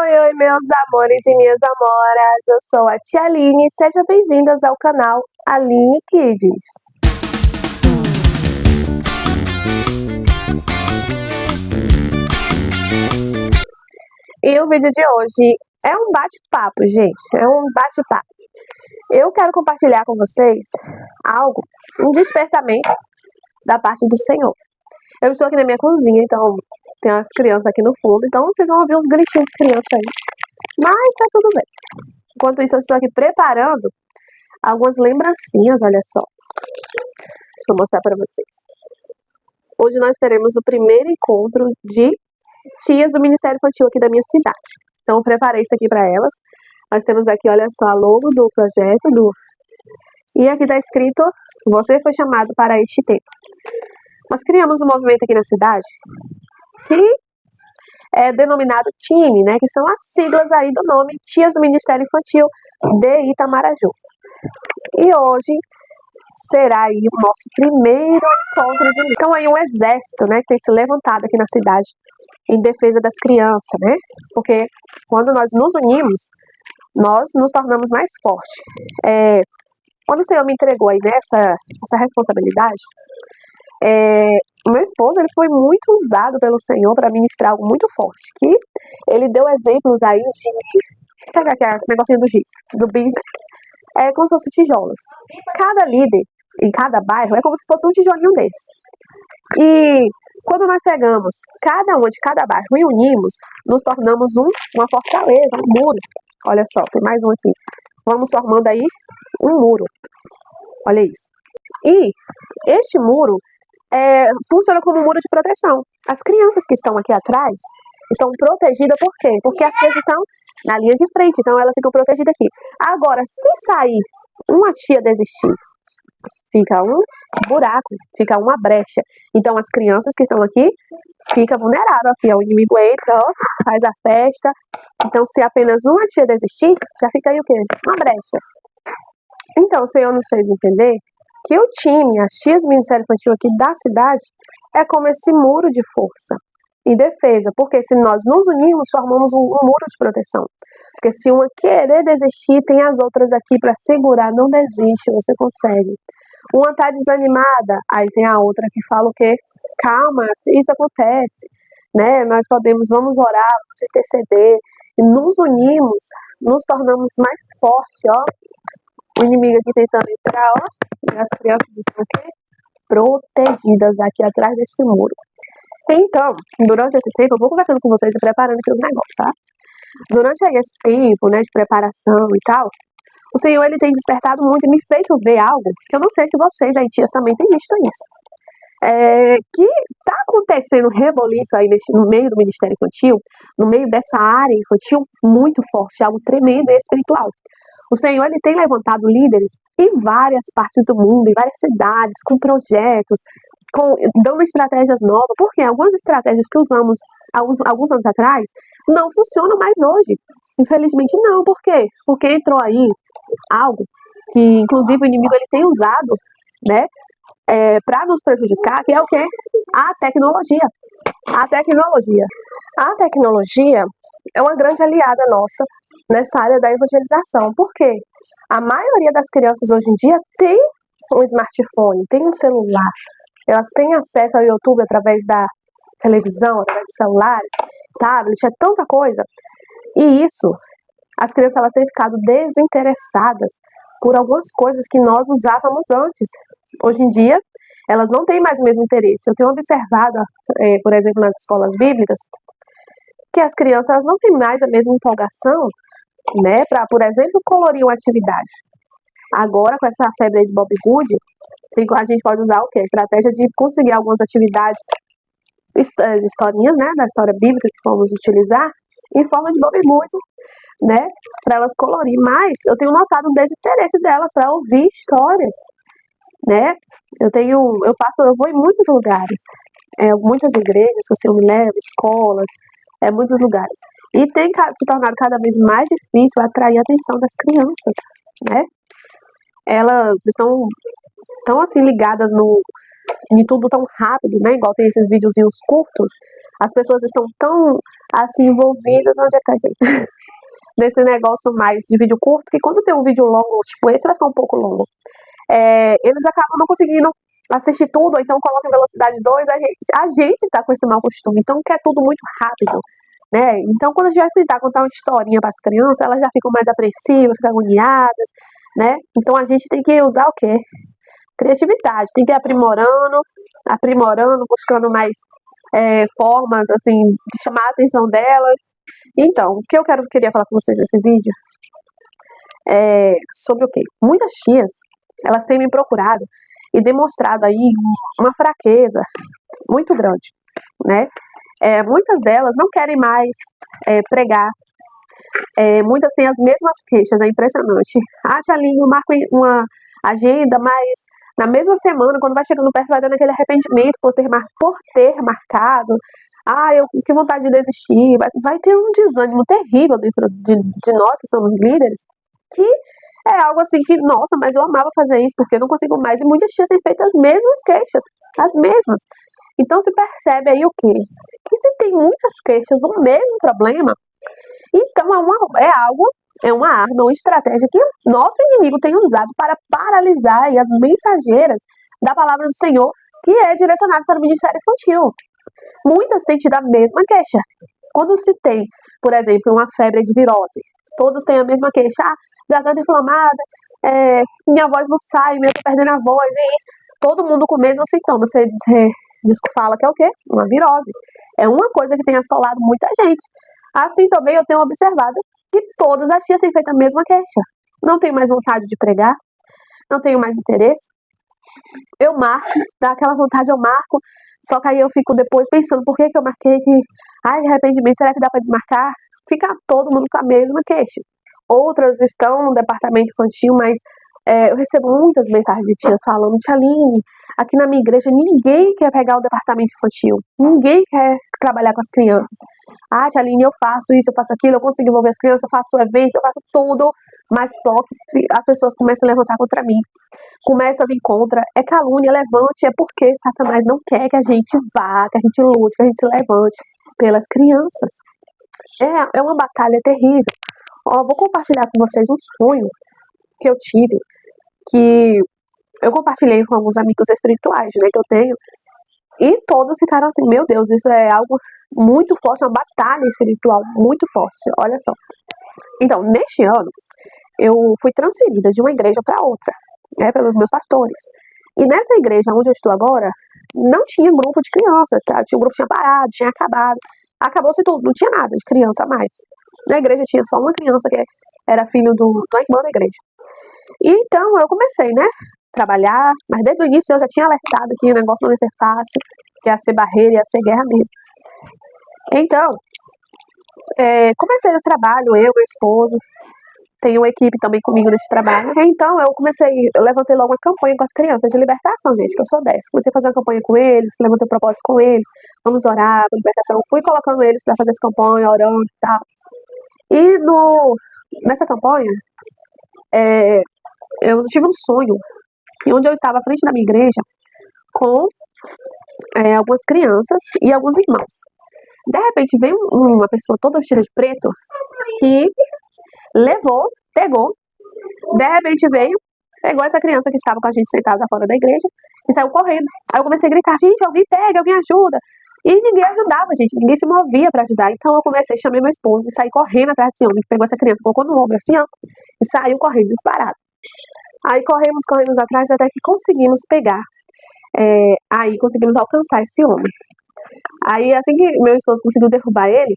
Oi, meus amores e minhas amoras, eu sou a Tia Aline, sejam bem-vindas ao canal Aline Kids. E o vídeo de hoje é um bate-papo, gente, é um bate-papo. Eu quero compartilhar com vocês algo, um despertamento da parte do Senhor. Eu estou aqui na minha cozinha, então tem umas crianças aqui no fundo, então vocês vão ouvir uns gritinhos de criança aí. Mas tá tudo bem. Enquanto isso, eu estou aqui preparando algumas lembrancinhas, olha só. Deixa eu mostrar para vocês. Hoje nós teremos o primeiro encontro de tias do Ministério Infantil aqui da minha cidade. Então eu preparei isso aqui para elas. Nós temos aqui, olha só, a logo do projeto. E aqui está escrito, você foi chamado para este tempo. Nós criamos um movimento aqui na cidade que é denominado TIME, né? Que são as siglas aí do nome Tias do Ministério Infantil de Itamaraju. E hoje será aí o nosso primeiro encontro de... Então aí um exército, né? Que tem se levantado aqui na cidade em defesa das crianças, né? Porque quando nós nos unimos, nós nos tornamos mais fortes. Quando o Senhor me entregou aí nessa responsabilidade, o meu esposo ele foi muito usado pelo Senhor para ministrar algo muito forte, que ele deu exemplos aí de... Pegar aqui o negocinho do giz, do bis, né? É como se fosse tijolos. Cada líder em cada bairro é como se fosse um tijolinho desse. E quando nós pegamos cada uma de cada bairro e unimos, nos tornamos uma fortaleza, um muro. Olha só, tem mais um aqui. Vamos formando aí um muro. Olha isso. E este muro funciona como um muro de proteção. As crianças que estão aqui atrás estão protegidas por quê? Porque as crianças estão na linha de frente, então elas ficam protegidas aqui. Agora, se sair uma tia desistir, fica um buraco, fica uma brecha. Então as crianças que estão aqui ficam vulneráveis. Aqui, o inimigo entra, ó, faz a festa. Então se apenas uma tia desistir, já fica aí o quê? Uma brecha. Então o Senhor nos fez entender que o time, as tias do Ministério Infantil aqui da cidade, é como esse muro de força e defesa, porque se nós nos unirmos, formamos um muro de proteção. Porque se uma querer desistir, tem as outras aqui para segurar, não desiste, você consegue. Uma está desanimada, aí tem a outra que fala o quê? Calma, isso acontece, né? Nós vamos orar, vamos interceder, e nos unimos, nos tornamos mais fortes, ó. O inimigo aqui tentando entrar, ó. E as crianças estão aqui protegidas aqui atrás desse muro. Então, durante esse tempo, eu vou conversando com vocês e preparando aqui os negócios, tá? Durante aí esse tempo, né, de preparação e tal, o Senhor, ele tem despertado muito e me feito ver algo que eu não sei se vocês, aí, tias, também têm visto isso. Que tá acontecendo reboliço aí no meio do Ministério Infantil, no meio dessa área infantil muito forte, algo tremendo e espiritual. O Senhor, ele tem levantado líderes em várias partes do mundo, em várias cidades, com projetos, dando estratégias novas, porque algumas estratégias que usamos alguns anos atrás não funcionam mais hoje. Infelizmente não, por quê? Porque entrou aí algo que, inclusive, o inimigo ele tem usado, né, para nos prejudicar, que é o quê? A tecnologia. A tecnologia é uma grande aliada nossa nessa área da evangelização. Por quê? A maioria das crianças hoje em dia tem um smartphone, tem um celular. Elas têm acesso ao YouTube através da televisão, através dos celulares, tablet, é tanta coisa. E isso, as crianças elas têm ficado desinteressadas por algumas coisas que nós usávamos antes. Hoje em dia, elas não têm mais o mesmo interesse. Eu tenho observado, por exemplo, nas escolas bíblicas, que as crianças elas não têm mais a mesma empolgação, né, para, por exemplo, colorir uma atividade. Agora, com essa febre aí de Bob Good, a gente pode usar o quê? A estratégia de conseguir algumas atividades, historinhas, né, da história bíblica que vamos utilizar, em forma de Bob Good, né, para elas colorir. Mas eu tenho notado um desinteresse delas para ouvir histórias, né. Eu vou em muitos lugares, muitas igrejas que o Senhor me leva, escolas, muitos lugares. E tem se tornado cada vez mais difícil atrair a atenção das crianças, né? Elas estão assim ligadas de tudo tão rápido, né? Igual tem esses videozinhos curtos, as pessoas estão tão, assim, envolvidas, onde é que a gente... nesse negócio mais de vídeo curto, que quando tem um vídeo longo, tipo esse vai ficar um pouco longo, eles acabam não conseguindo assistir tudo, ou então coloca em velocidade 2, a gente tá com esse mau costume, então quer tudo muito rápido, né? Então quando a gente vai tentar contar uma historinha para as crianças, elas já ficam mais apreensivas, ficam agoniadas, né? Então a gente tem que usar o quê? Criatividade, tem que ir aprimorando, buscando mais formas, assim, de chamar a atenção delas. Então, o que eu queria falar com vocês nesse vídeo é sobre o quê? Muitas tias, elas têm me procurado e demonstrado aí uma fraqueza muito grande, né? Muitas delas não querem mais pregar, muitas têm as mesmas queixas, é impressionante. Tia Aline, eu marco uma agenda, mas na mesma semana, quando vai chegando perto, vai dando aquele arrependimento por ter marcado. Que vontade de desistir. Vai ter um desânimo terrível dentro de nós, que somos líderes, que é algo assim que, nossa, mas eu amava fazer isso, porque eu não consigo mais. E muitas tias têm feito as mesmas queixas, as mesmas. Então se percebe aí o quê? Que se tem muitas queixas do mesmo problema, então é uma arma, uma estratégia que o nosso inimigo tem usado para paralisar aí as mensageiras da palavra do Senhor, que é direcionado para o ministério infantil. Muitas têm tido a mesma queixa. Quando se tem, por exemplo, uma febre de virose, todos têm a mesma queixa. Garganta inflamada, minha voz não sai, eu tô perdendo a voz, é isso. Todo mundo com o mesmo sintoma. Você fala que é o quê? Uma virose. É uma coisa que tem assolado muita gente. Assim também eu tenho observado que todas as tias têm feito a mesma queixa. Não tenho mais vontade de pregar, não tenho mais interesse. Eu marco, dá aquela vontade, eu marco, só que aí eu fico depois pensando por que eu marquei, de arrependimento, será que dá para desmarcar? Fica todo mundo com a mesma queixa. Outras estão no departamento infantil, mas eu recebo muitas mensagens de tias falando: Tia Aline, aqui na minha igreja ninguém quer pegar o departamento infantil, ninguém quer trabalhar com as crianças. Tia Aline, eu faço isso, eu faço aquilo, eu consigo envolver as crianças, eu faço eventos, eu faço tudo, mas só que as pessoas começam a levantar contra mim, começam a vir contra, é calúnia, levante, é porque Satanás não quer que a gente vá, que a gente lute, que a gente se levante pelas crianças. É uma batalha terrível. Vou compartilhar com vocês um sonho que eu tive, que eu compartilhei com alguns amigos espirituais, né, que eu tenho, e todos ficaram assim: meu Deus, isso é algo muito forte, uma batalha espiritual muito forte, olha só. Então, neste ano, eu fui transferida de uma igreja para outra, pelos meus pastores, e nessa igreja onde eu estou agora, não tinha grupo de crianças, tá? O grupo tinha parado, tinha acabado, acabou-se tudo, não tinha nada de criança mais. Na igreja tinha só uma criança que era filho da irmã da igreja. E então eu comecei, né, trabalhar, mas desde o início eu já tinha alertado que o negócio não ia ser fácil, que ia ser barreira, ia ser guerra mesmo. Então, comecei esse trabalho, eu, meu esposo, tenho uma equipe também comigo nesse trabalho. Então eu levantei logo uma campanha com as crianças de libertação, gente, que eu sou dessa. Comecei a fazer uma campanha com eles, levantei um propósito com eles, vamos orar por libertação. Fui colocando eles para fazer essa campanha, orando e tal. E nessa campanha, eu tive um sonho, que onde eu estava à frente da minha igreja, com algumas crianças e alguns irmãos. De repente veio uma pessoa toda vestida de preto, que pegou, de repente pegou essa criança que estava com a gente sentada fora da igreja e saiu correndo. Aí eu comecei a gritar: gente, alguém pega, alguém ajuda. E ninguém ajudava, gente, ninguém se movia para ajudar. Então eu chamei meu esposo e saí correndo atrás desse homem que pegou essa criança, colocou no ombro assim, ó, e saiu correndo, disparado. Aí corremos atrás até que conseguimos pegar, aí conseguimos alcançar esse homem. Aí assim que meu esposo conseguiu derrubar ele,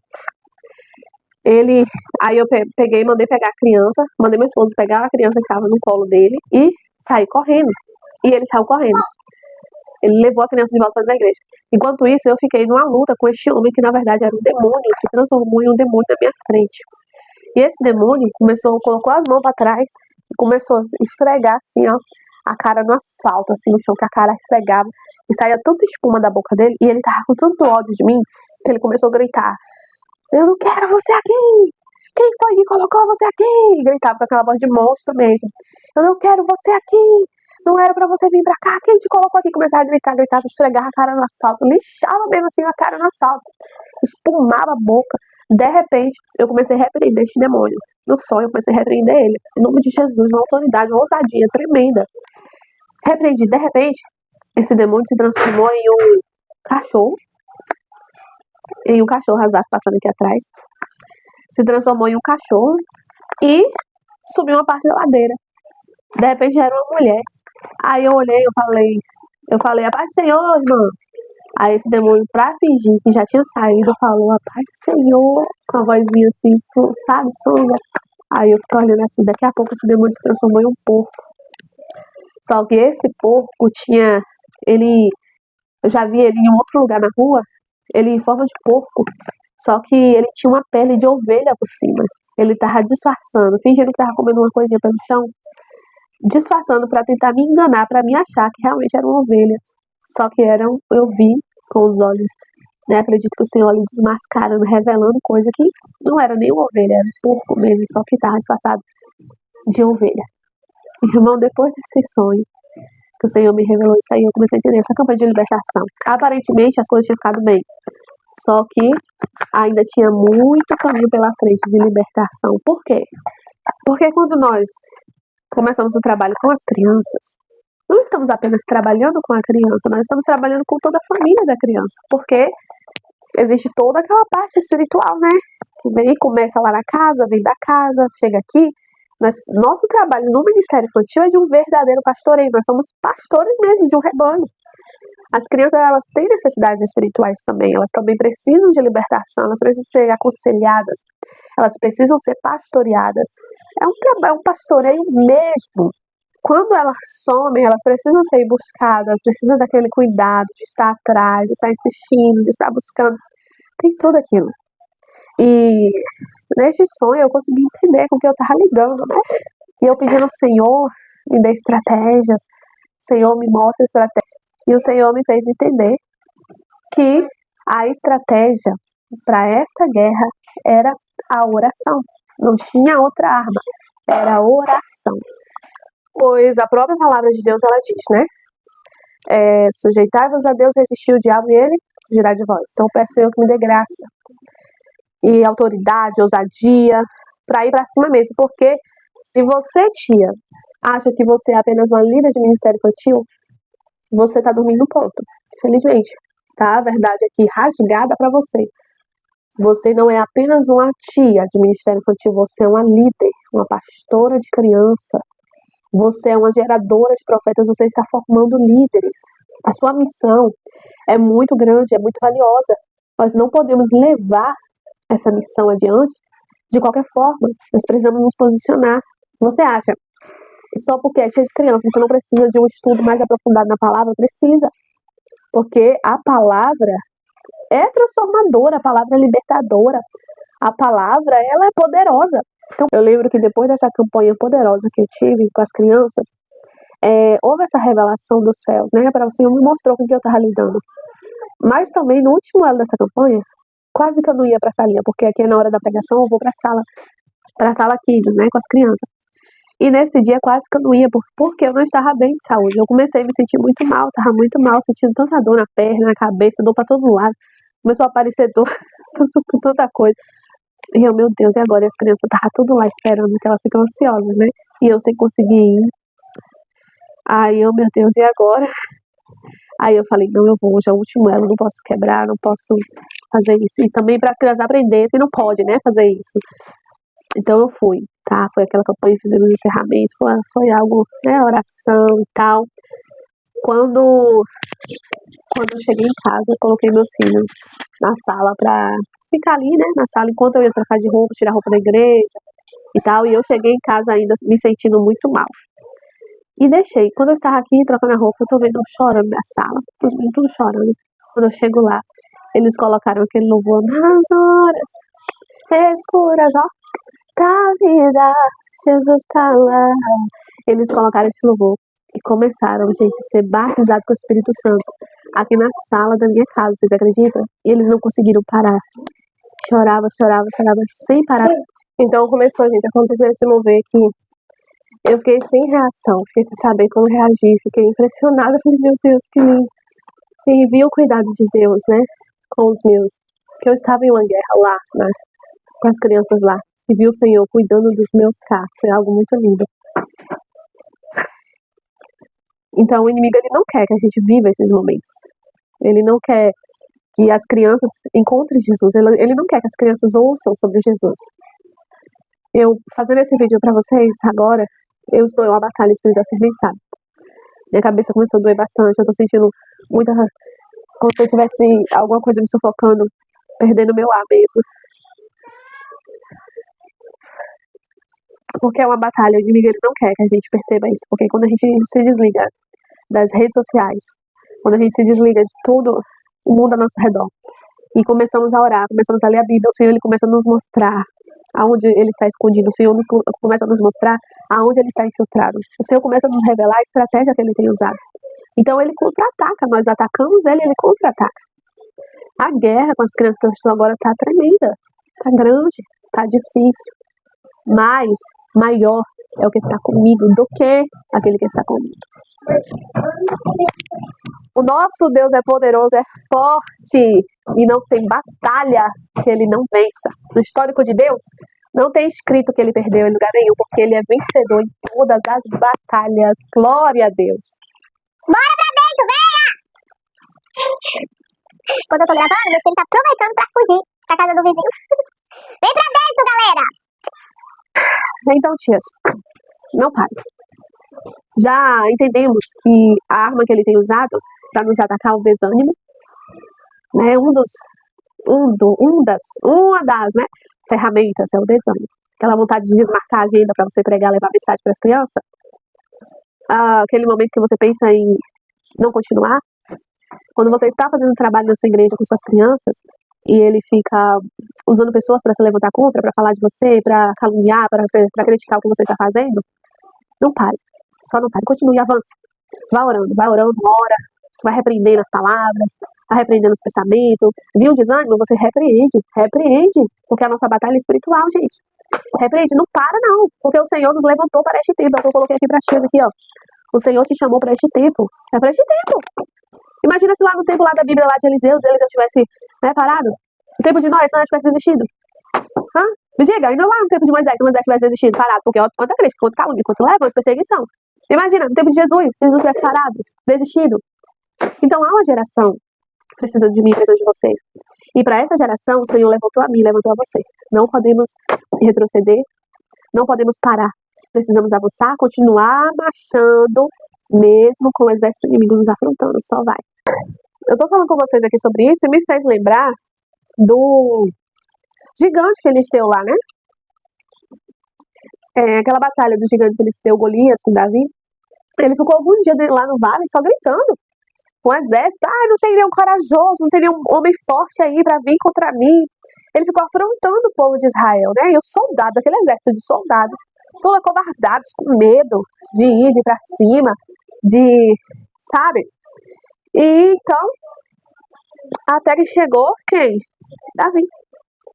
aí eu peguei e mandei pegar a criança, mandei meu esposo pegar a criança que estava no colo dele e sair correndo. E ele saiu correndo. Ele levou a criança de volta para a igreja. Enquanto isso, eu fiquei numa luta com este homem, que na verdade era um demônio, se transformou em um demônio na minha frente. E esse demônio colocou as mãos para trás e começou a esfregar assim, ó, a cara no asfalto, assim, no chão, que a cara esfregava. E saía tanta espuma da boca dele, e ele tava com tanto ódio de mim, que ele começou a gritar: eu não quero você aqui! Quem foi que colocou você aqui? E gritava com aquela voz de monstro mesmo: eu não quero você aqui! Não era pra você vir pra cá, quem te colocou aqui? Começava a gritar, esfregava a cara no asfalto, lixava mesmo assim a cara no asfalto, espumava a boca. De repente, eu comecei a repreender esse demônio. No sonho, eu comecei a repreender ele. Em nome de Jesus, uma autoridade, uma ousadia tremenda. Repreendi. De repente, esse demônio se transformou em um cachorro. Em um cachorro rasado passando aqui atrás. Se transformou em um cachorro e subiu uma parte da ladeira. De repente, era uma mulher. Aí eu olhei, eu falei, a paz do Senhor, irmã. Aí esse demônio, pra fingir que já tinha saído, falou, a paz do Senhor, com a vozinha assim, sabe, sonda. Aí eu fiquei olhando assim, daqui a pouco esse demônio se transformou em um porco. Só que esse porco tinha, eu já vi ele em um outro lugar na rua, ele em forma de porco, só que ele tinha uma pele de ovelha por cima. Ele tava disfarçando, fingindo que tava comendo uma coisinha pelo chão, disfarçando para tentar me enganar, para me achar que realmente era uma ovelha. Só que eu vi com os olhos, né? Acredito que o Senhor ali desmascarando, revelando coisa que não era nem uma ovelha, era um porco mesmo, só que estava disfarçado de ovelha. Irmão, depois desse sonho, que o Senhor me revelou isso aí, eu comecei a entender essa campanha de libertação. Aparentemente as coisas tinham ficado bem, só que ainda tinha muito caminho pela frente de libertação. Por quê? Porque quando nós começamos o trabalho com as crianças, não estamos apenas trabalhando com a criança, nós estamos trabalhando com toda a família da criança, porque existe toda aquela parte espiritual, né? Que vem e começa lá na casa, vem da casa, chega aqui. Nosso trabalho no Ministério Infantil é de um verdadeiro pastoreio, nós somos pastores mesmo de um rebanho. As crianças, elas têm necessidades espirituais também, elas também precisam de libertação, elas precisam ser aconselhadas, elas precisam ser pastoreadas. É um trabalho, um pastoreio mesmo. Quando elas somem, elas precisam ser buscadas, precisam daquele cuidado de estar atrás, de estar insistindo, de estar buscando. Tem tudo aquilo. E neste sonho eu consegui entender com o que eu estava lidando, né? E eu pedindo ao Senhor, me dê estratégias, Senhor, me mostre estratégias. E o Senhor me fez entender que a estratégia para esta guerra era a oração. Não tinha outra arma, era a oração. Pois a própria palavra de Deus, ela diz, né? Sujeitai-vos a Deus, resistir o diabo e ele girar de vós. Então peço ao Senhor que me dê graça e autoridade, ousadia, para ir para cima mesmo. Porque se você, tia, acha que você é apenas uma líder de ministério infantil, você está dormindo no ponto. Infelizmente, tá? A verdade é que rasgada para você. Você não é apenas uma tia de ministério infantil, você é uma líder, uma pastora de criança. Você é uma geradora de profetas, você está formando líderes. A sua missão é muito grande, é muito valiosa. Nós não podemos levar essa missão adiante de qualquer forma. Nós precisamos nos posicionar. Você acha? Só porque é tia de criança, você não precisa de um estudo mais aprofundado na palavra? Precisa. Porque a palavra é transformadora, a palavra é libertadora. A palavra, ela é poderosa. Então, eu lembro que depois dessa campanha poderosa que eu tive com as crianças, houve essa revelação dos céus, né? Para o Senhor me mostrou com o que eu estava lidando. Mas também, no último ano dessa campanha, quase que eu não ia para a salinha, porque aqui na hora da pregação eu vou para a sala Kids, né? Com as crianças. E nesse dia quase que eu não ia, porque eu não estava bem de saúde. Eu comecei a me sentir muito mal, estava muito mal, sentindo tanta dor na perna, na cabeça, dor para todo lado. Começou a aparecer dor, tanta coisa. E eu, meu Deus, e agora? E as crianças estavam tudo lá esperando, que elas ficam ansiosas, né? E eu sem conseguir ir. Aí eu, meu Deus, e agora? Aí eu falei, não, eu vou, hoje é o último elo, não posso quebrar, não posso fazer isso. E também para as crianças aprenderem, que não pode, né, fazer isso. Então eu fui, tá? Foi aquela campanha, fizemos encerramento, foi algo, né, oração e tal. Quando eu cheguei em casa, eu coloquei meus filhos na sala pra ficar ali, né, na sala, enquanto eu ia trocar de roupa, tirar a roupa da igreja e tal. E eu cheguei em casa ainda me sentindo muito mal. E deixei. Quando eu estava aqui trocando a roupa, eu tô vendo chorando na sala, os meninos tudo chorando. Quando eu chego lá, eles colocaram aquele louvor nas horas escuras, ó, da vida, Jesus tá lá. Eles colocaram esse louvor e começaram, gente, a ser batizados com o Espírito Santo aqui na sala da minha casa, vocês acreditam? E eles não conseguiram parar. Chorava sem parar. Então começou, gente, a acontecer esse mover que Eu fiquei sem reação, fiquei sem saber como reagir, fiquei impressionada. Falei, meu Deus, que lindo. E vi o cuidado de Deus, né, com os meus. Que eu estava em uma guerra lá, né, com as crianças lá. E vi o Senhor cuidando dos meus cá. Foi algo muito lindo. Então, o inimigo, ele não quer que a gente viva esses momentos. Ele não quer que as crianças encontrem Jesus. Ele não quer que as crianças ouçam sobre Jesus. Eu, fazendo esse vídeo pra vocês agora, eu estou em uma batalha espiritual, vocês nem sabem. Minha cabeça começou a doer bastante. Eu tô sentindo muita... como se eu tivesse alguma coisa me sufocando, perdendo meu ar mesmo. Porque é uma batalha, o inimigo, ele não quer que a gente perceba isso. Porque quando a gente se desliga das redes sociais, quando a gente se desliga de tudo, o mundo ao nosso redor, e começamos a orar, começamos a ler a Bíblia, o Senhor, ele começa a nos mostrar aonde ele está escondido, o Senhor começa a nos mostrar aonde ele está infiltrado, o Senhor começa a nos revelar a estratégia que ele tem usado. Então ele contra-ataca, nós atacamos ele contra-ataca. A guerra com as crianças que eu estou agora está tremenda, está grande, está difícil, mas maior é o que está comigo do que aquele que está comigo. O nosso Deus é poderoso, é forte e não tem batalha que ele não vença. No histórico de Deus, não tem escrito que ele perdeu em lugar nenhum, porque ele é vencedor em todas as batalhas. Glória a Deus. Bora pra dentro, venha! Quando eu tô gravando, meu filho tá aproveitando pra fugir pra casa do vizinho. Vem pra dentro, galera! Então, tias, não pare. Já entendemos que a arma que ele tem usado para nos atacar é o desânimo, né? Uma das, né, ferramentas é o desânimo. Aquela vontade de desmarcar a agenda para você pregar, levar mensagem para as crianças. Aquele momento que você pensa em não continuar. Quando você está fazendo trabalho na sua igreja com suas crianças e ele fica usando pessoas para se levantar contra, para falar de você, para caluniar, para criticar o que você está fazendo, não pare. Só não pare. Continue, avance. Vá orando, ora. Vai repreendendo as palavras, vai repreendendo os pensamentos. Viu o desânimo? Você repreende. Porque a nossa batalha é espiritual, gente. Repreende, não para não. Porque o Senhor nos levantou para este tempo. É o que eu coloquei aqui para as tias aqui, ó. O Senhor te chamou para este tempo. É para este tempo. Imagina se lá no tempo lá da Bíblia, lá de Eliseu tivesse, né, parado. No tempo de Noé, se Noé tivesse desistido. Me diga, ainda lá no tempo de Moisés, se Moisés tivesse desistido, parado. Porque ó, quanta crítica, quanto calúnia, quanto leva, quanto perseguição. Imagina, no tempo de Jesus, se Jesus tivesse parado, desistido. Então há uma geração que precisa de mim, precisa de você. E para essa geração, o Senhor levantou a mim, levantou a você. Não podemos retroceder, não podemos parar. Precisamos avançar, continuar marchando, mesmo com o exército inimigo nos afrontando. Só vai. Eu tô falando com vocês aqui sobre isso e me fez lembrar do gigante filisteu lá, né? Aquela batalha do gigante filisteu Golias com Davi. Ele ficou algum dia lá no vale só gritando. O exército, não tem nenhum corajoso, não tem nenhum homem forte aí pra vir contra mim. Ele ficou afrontando o povo de Israel, né? E os soldados, aquele exército de soldados, todos acovardados, com medo de ir pra cima, sabe? E então, até que chegou quem? Davi.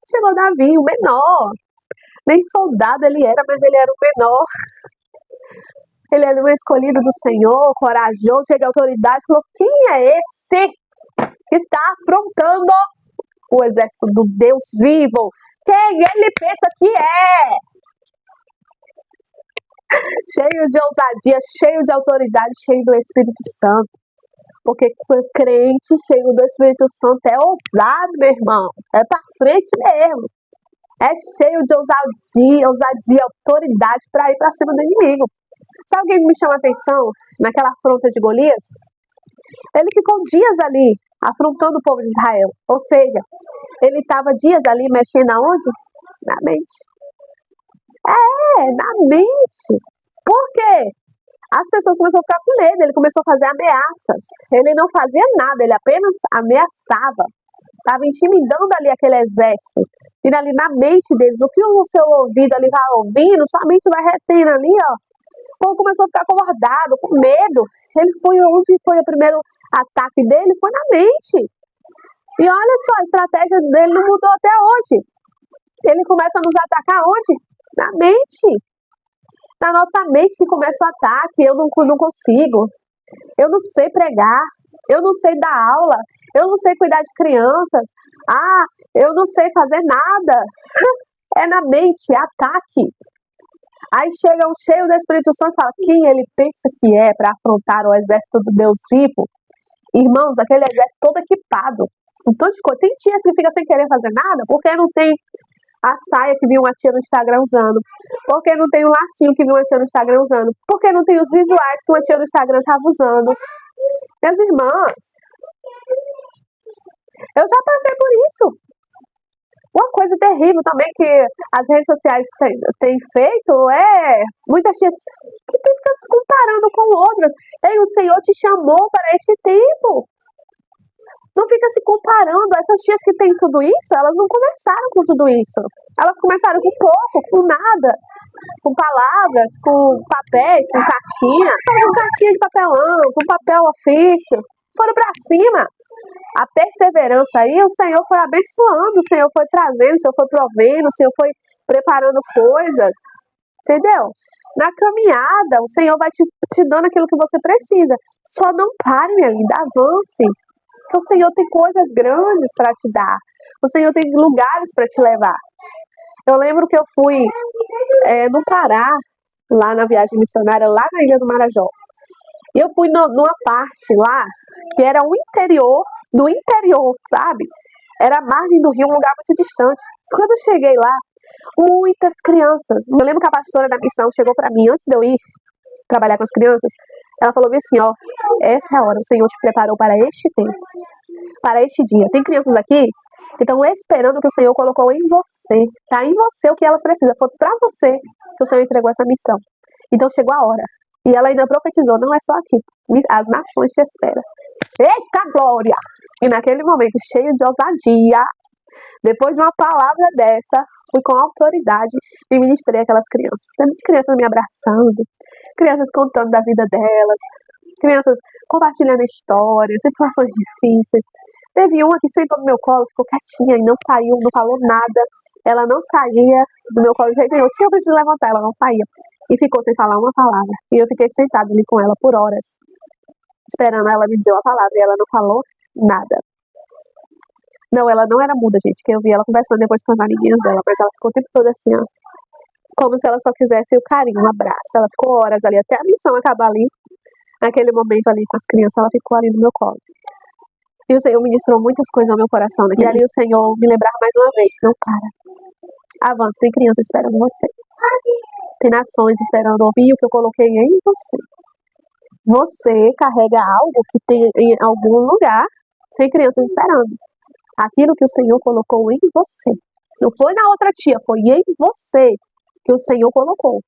Chegou Davi, o menor. Nem soldado ele era, mas ele era o menor. Ele era um escolhido do Senhor, corajoso, cheio de autoridade. Falou, quem é esse que está afrontando o exército do Deus vivo? Quem ele pensa que é? Cheio de ousadia, cheio de autoridade, cheio do Espírito Santo. Porque crente cheio do Espírito Santo é ousado, meu irmão. É pra frente mesmo. É cheio de ousadia, autoridade para ir para cima do inimigo. Sabe o que me chama a atenção naquela afronta de Golias? Ele ficou dias ali afrontando o povo de Israel. Ou seja, ele estava dias ali mexendo aonde? Na mente. Na mente. Por quê? As pessoas começaram a ficar com medo, ele começou a fazer ameaças. Ele não fazia nada, ele apenas ameaçava. Estava intimidando ali aquele exército. E ali na mente deles, o que o seu ouvido ali vai ouvindo, sua mente vai retendo ali, ó. O povo começou a ficar acovardado, com medo. Ele foi onde foi o primeiro ataque dele, foi na mente. E olha só, a estratégia dele não mudou até hoje. Ele começa a nos atacar onde? Na mente. Na nossa mente que começa o ataque, eu não consigo, eu não sei pregar, eu não sei dar aula, eu não sei cuidar de crianças, eu não sei fazer nada. É na mente, é ataque. Aí chega um cheio do Espírito Santo e fala, quem ele pensa que é para afrontar o exército do Deus vivo? Irmãos, aquele exército todo equipado, um tanto de coisa. Tem tia que fica sem querer fazer nada, porque não tem a saia que viu uma tia no Instagram usando, porque não tem o lacinho que viu uma tia no Instagram usando, porque não tem os visuais que uma tia no Instagram estava usando. Minhas irmãs, eu já passei por isso. Uma coisa terrível também que as redes sociais têm feito é muitas tias que ficam se comparando com outras. Ei, o Senhor te chamou para este tempo. Não fica se comparando. Essas tias que têm tudo isso, elas não começaram com tudo isso. Elas começaram com pouco, com nada. Com palavras, com papéis, com caixinha de papelão, com papel ofício. Foram para cima. A perseverança aí, o Senhor foi abençoando, o Senhor foi trazendo, o Senhor foi provendo, o Senhor foi preparando coisas, entendeu? Na caminhada, o Senhor vai te dando aquilo que você precisa. Só não pare, minha linda, avance. Porque o Senhor tem coisas grandes para te dar. O Senhor tem lugares para te levar. Eu lembro que eu fui no Pará, lá na viagem missionária, lá na Ilha do Marajó. E eu fui numa parte lá, que era o interior do interior, sabe? Era a margem do rio, um lugar muito distante. Quando eu cheguei lá, muitas crianças. Eu lembro que a pastora da missão chegou para mim, antes de eu ir trabalhar com as crianças, ela falou assim, ó, essa é a hora, o Senhor te preparou para este tempo, para este dia. Tem crianças aqui que estão esperando o que o Senhor colocou em você. Tá em você o que elas precisam. Foi para você que o Senhor entregou essa missão. Então chegou a hora. E ela ainda profetizou, não é só aqui. As nações te esperam. Eita glória! E naquele momento, cheio de ousadia, depois de uma palavra dessa, fui com autoridade e ministrei aquelas crianças. Sempre crianças me abraçando, crianças contando da vida delas, crianças compartilhando histórias, situações difíceis. Teve uma que sentou no meu colo, ficou quietinha e não saiu, não falou nada. Ela não saía do meu colo de jeito nenhum. Se eu preciso levantar, ela não saía. E ficou sem falar uma palavra. E eu fiquei sentada ali com ela por horas, esperando ela me dizer uma palavra. E ela não falou nada. Não, ela não era muda, gente. Que eu vi ela conversando depois com as amiguinhas dela. Mas ela ficou o tempo todo assim, ó. Como se ela só quisesse o carinho, um abraço. Ela ficou horas ali, até a missão acabar ali. Naquele momento ali com as crianças, ela ficou ali no meu colo. E o Senhor ministrou muitas coisas ao meu coração. Né? E ali o Senhor me lembrar mais uma vez. Não para. Avance, tem crianças esperando você. Tem nações esperando ouvir o que eu coloquei em você. Você carrega algo que tem em algum lugar. Tem crianças esperando. Aquilo que o Senhor colocou em você. Não foi na outra tia, foi em você que o Senhor colocou.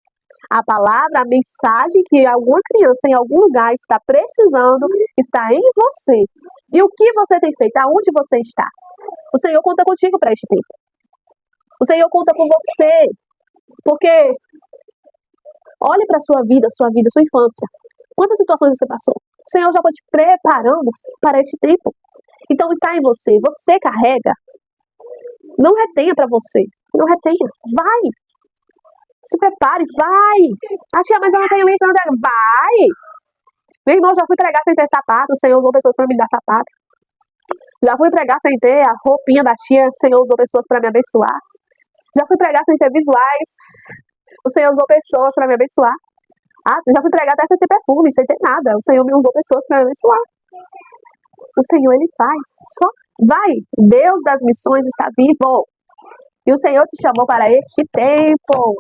A palavra, a mensagem que alguma criança em algum lugar está precisando, está em você. E o que você tem feito? Aonde você está? O Senhor conta contigo para este tempo. O Senhor conta com você. Porque olhe para a sua vida, sua infância. Quantas situações você passou? O Senhor já foi te preparando para este tempo. Então está em você. Você carrega. Não retenha para você. Não retenha. Vai. Se prepare. Vai. Tia, mas eu não tenho isso. Vai. Meu irmão, já fui pregar sem ter sapato. O Senhor usou pessoas para me dar sapato. Já fui pregar sem ter a roupinha da tia. O Senhor usou pessoas para me abençoar. Já fui pregar sem ter visuais. O Senhor usou pessoas para me abençoar. Já fui pregar até sem ter perfume, sem ter nada. O Senhor me usou pessoas para me abençoar. O Senhor, Ele faz. Só vai. Deus das missões está vivo. E o Senhor te chamou para este tempo.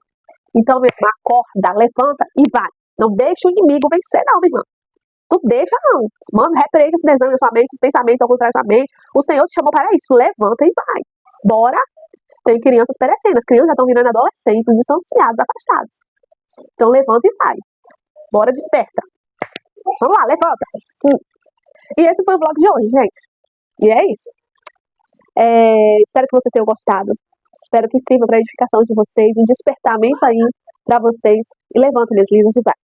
Então, meu irmão, acorda, levanta e vai. Não deixa o inimigo vencer, não, meu irmão. Tu deixa, não. Mano, repreende esse desejo da sua mente, esses pensamentos ao contrário da sua mente. O Senhor te chamou para isso. Levanta e vai. Bora. Tem crianças perecendo. As crianças já estão virando adolescentes, distanciados, afastados. Então, levanta e vai. Bora, desperta. Vamos lá, levanta. E esse foi o vlog de hoje, gente. E é isso. Espero que vocês tenham gostado. Espero que sirva para a edificação de vocês, um despertamento aí para vocês. E levantem, minhas lindas, e vai.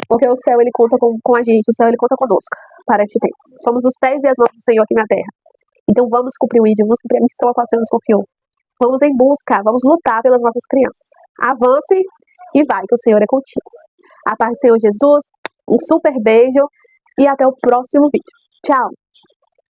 Porque o céu, ele conta com a gente, o céu, ele conta conosco para este tempo. Somos os pés e as mãos do Senhor aqui na terra. Então vamos cumprir o ídolo, vamos cumprir a missão a qual o Senhor nos confiou. Vamos em busca, vamos lutar pelas nossas crianças. Avance E vai, que o Senhor é contigo. A paz do Senhor Jesus, um super beijo e até o próximo vídeo. Tchau!